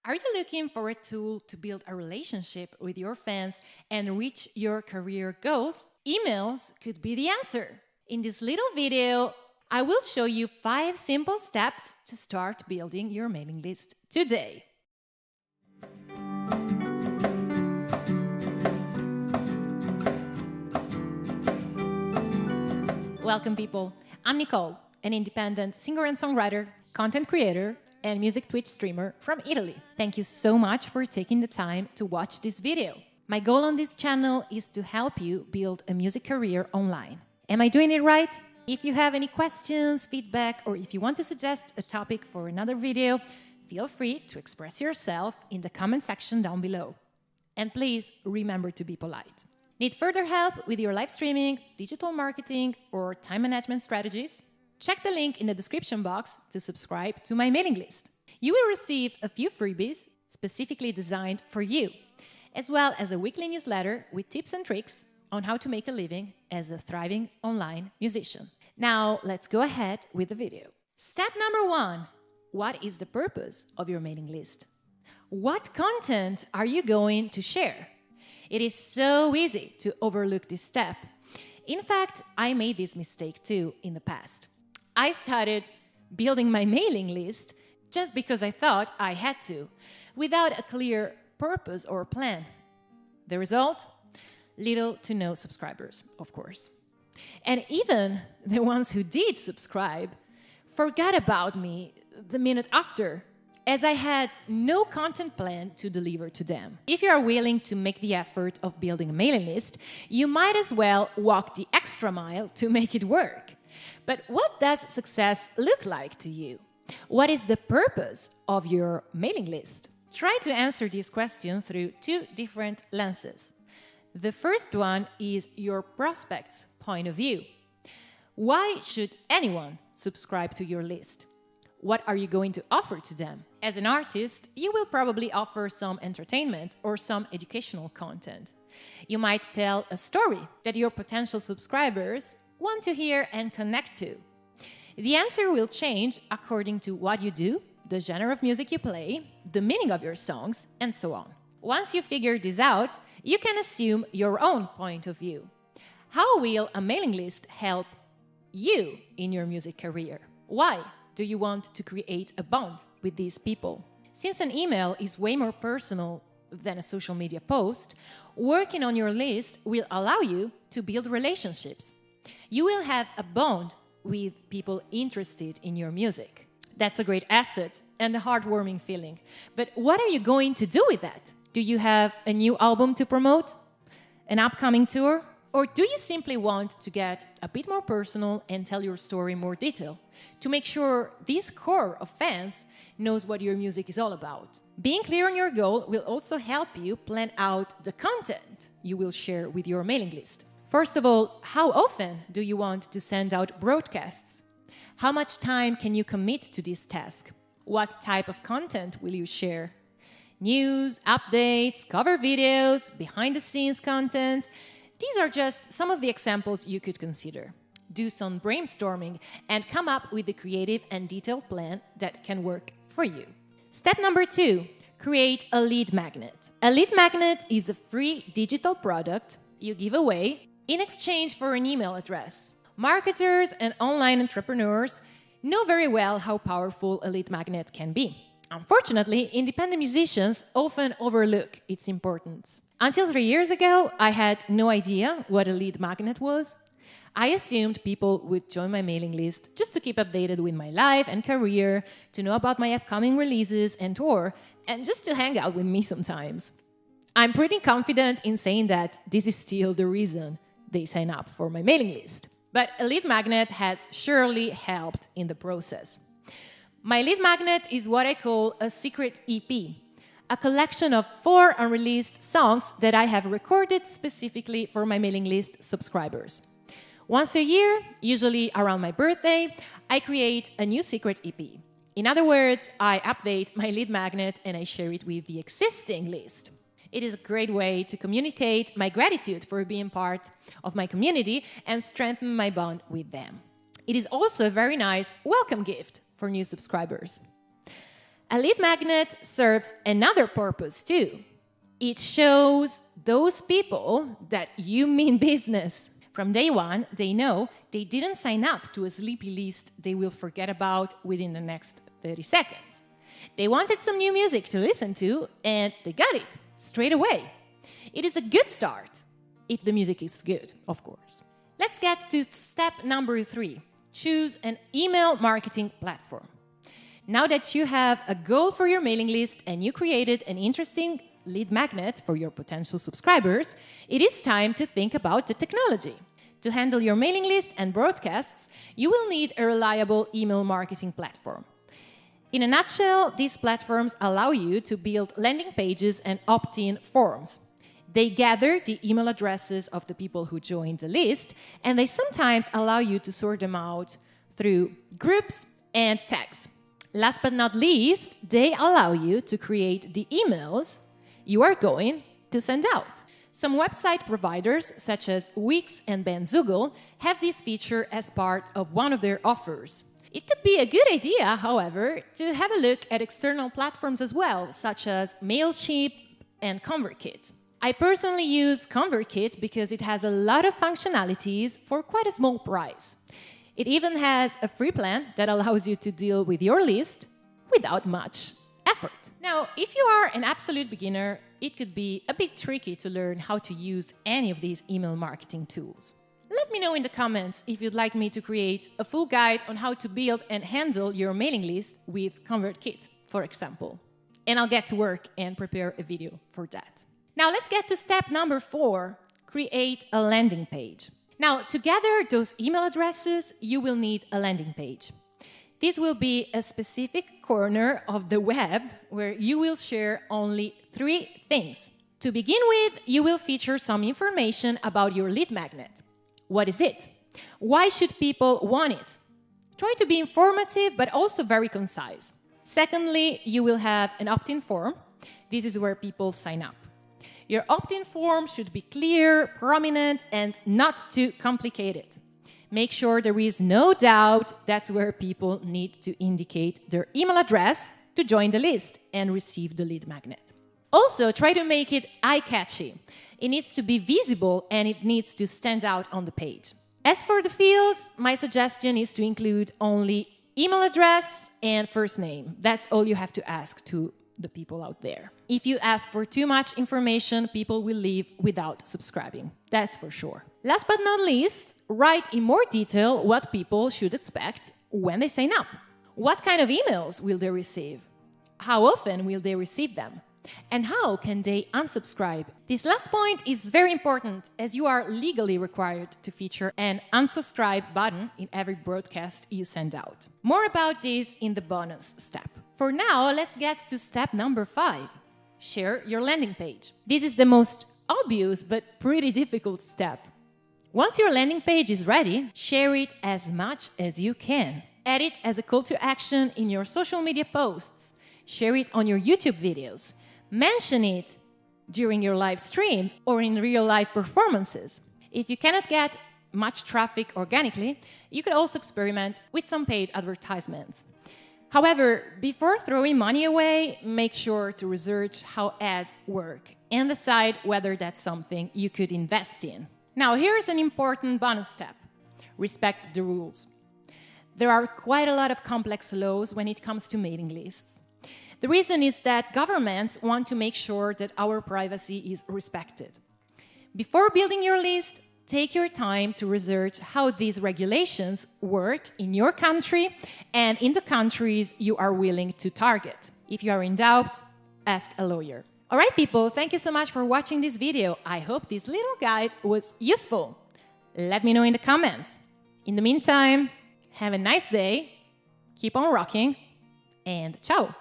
Are you looking for a tool to build a relationship with your fans and reach your career goals? Emails could be the answer. In this little video, I will show you 5 simple steps to start building your mailing list today. Welcome, people. I'm Nicole, an independent singer and songwriter, content creator, and music Twitch streamer from Italy. Thank you so much for taking the time to watch this video. My goal on this channel is to help you build a music career online. Am I doing it right? If you have any questions, feedback, or if you want to suggest a topic for another video, feel free to express yourself in the comment section down below. And please remember to be polite. Need further help with your live streaming, digital marketing, or time management strategies? Check the link in the description box to subscribe to my mailing list. You will receive a few freebies specifically designed for you, as well as a weekly newsletter with tips and tricks on how to make a living as a thriving online musician. Now, let's go ahead with the video. Step number 1. What is the purpose of your mailing list? What content are you going to share? It is so easy to overlook this step. In fact, I made this mistake too in the past. I started building my mailing list just because I thought I had to, without a clear purpose or plan. The result? Little to no subscribers, of course. And even the ones who did subscribe forgot about me the minute after, as I had no content plan to deliver to them. If you are willing to make the effort of building a mailing list, you might as well walk the extra mile to make it work. But what does success look like to you? What is the purpose of your mailing list? Try to answer this question through 2 different lenses. The first one is your prospect's point of view. Why should anyone subscribe to your list? What are you going to offer to them? As an artist, you will probably offer some entertainment or some educational content. You might tell a story that your potential subscribers want to hear and connect to. The answer will change according to what you do, the genre of music you play, the meaning of your songs, and so on. Once you figure this out, you can assume your own point of view. How will a mailing list help you in your music career? Why do you want to create a bond with these people? Since an email is way more personal than a social media post, working on your list will allow you to build relationships. You will have a bond with people interested in your music. That's a great asset and a heartwarming feeling. But what are you going to do with that? Do you have a new album to promote? An upcoming tour? Or do you simply want to get a bit more personal and tell your story in more detail to make sure this core of fans knows what your music is all about? Being clear on your goal will also help you plan out the content you will share with your mailing list. First of all, how often do you want to send out broadcasts? How much time can you commit to this task? What type of content will you share? News, updates, cover videos, behind-the-scenes content. These are just some of the examples you could consider. Do some brainstorming and come up with a creative and detailed plan that can work for you. Step number 2, create a lead magnet. A lead magnet is a free digital product you give away in exchange for an email address. Marketers and online entrepreneurs know very well how powerful a lead magnet can be. Unfortunately, independent musicians often overlook its importance. Until 3 years ago, I had no idea what a lead magnet was. I assumed people would join my mailing list just to keep updated with my life and career, to know about my upcoming releases and tour, and just to hang out with me sometimes. I'm pretty confident in saying that this is still the reason they sign up for my mailing list. But a lead magnet has surely helped in the process. My lead magnet is what I call a secret EP, a collection of 4 unreleased songs that I have recorded specifically for my mailing list subscribers. Once a year, usually around my birthday, I create a new secret EP. In other words, I update my lead magnet and I share it with the existing list. It is a great way to communicate my gratitude for being part of my community and strengthen my bond with them. It is also a very nice welcome gift for new subscribers. A lead magnet serves another purpose too. It shows those people that you mean business. From day one, they know they didn't sign up to a sleepy list they will forget about within the next 30 seconds. They wanted some new music to listen to, and they got it straight away. It is a good start, if the music is good, of course. Let's get to step number 3. Choose an email marketing platform. Now that you have a goal for your mailing list and you created an interesting lead magnet for your potential subscribers, it is time to think about the technology. To handle your mailing list and broadcasts, you will need a reliable email marketing platform. In a nutshell, these platforms allow you to build landing pages and opt-in forms. They gather the email addresses of the people who joined the list, and they sometimes allow you to sort them out through groups and tags. Last but not least, they allow you to create the emails you are going to send out. Some website providers, such as Wix and Bandzoogle, have this feature as part of one of their offers. It could be a good idea, however, to have a look at external platforms as well, such as MailChimp and ConvertKit. I personally use ConvertKit because it has a lot of functionalities for quite a small price. It even has a free plan that allows you to deal with your list without much effort. Now, if you are an absolute beginner, it could be a bit tricky to learn how to use any of these email marketing tools. Let me know in the comments if you'd like me to create a full guide on how to build and handle your mailing list with ConvertKit, for example. And I'll get to work and prepare a video for that. Now let's get to step number 4, create a landing page. Now, to gather those email addresses, you will need a landing page. This will be a specific corner of the web where you will share only 3 things. To begin with, you will feature some information about your lead magnet. What is it? Why should people want it? Try to be informative, but also very concise. Secondly, you will have an opt-in form. This is where people sign up. Your opt-in form should be clear, prominent, and not too complicated. Make sure there is no doubt that's where people need to indicate their email address to join the list and receive the lead magnet. Also, try to make it eye-catchy. It needs to be visible and it needs to stand out on the page. As for the fields, my suggestion is to include only email address and first name. That's all you have to ask to the people out there. If you ask for too much information, people will leave without subscribing. That's for sure. Last but not least, write in more detail what people should expect when they sign up. What kind of emails will they receive? How often will they receive them? And how can they unsubscribe? This last point is very important as you are legally required to feature an unsubscribe button in every broadcast you send out. More about this in the bonus step. For now, let's get to step number 5. Share your landing page. This is the most obvious but pretty difficult step. Once your landing page is ready, share it as much as you can. Add it as a call to action in your social media posts. Share it on your YouTube videos. Mention it during your live streams or in real-life performances. If you cannot get much traffic organically, you could also experiment with some paid advertisements. However, before throwing money away, make sure to research how ads work and decide whether that's something you could invest in. Now, here's an important bonus step. Respect the rules. There are quite a lot of complex laws when it comes to mailing lists. The reason is that governments want to make sure that our privacy is respected. Before building your list, take your time to research how these regulations work in your country and in the countries you are willing to target. If you are in doubt, ask a lawyer. All right, people, thank you so much for watching this video. I hope this little guide was useful. Let me know in the comments. In the meantime, have a nice day, keep on rocking, and ciao!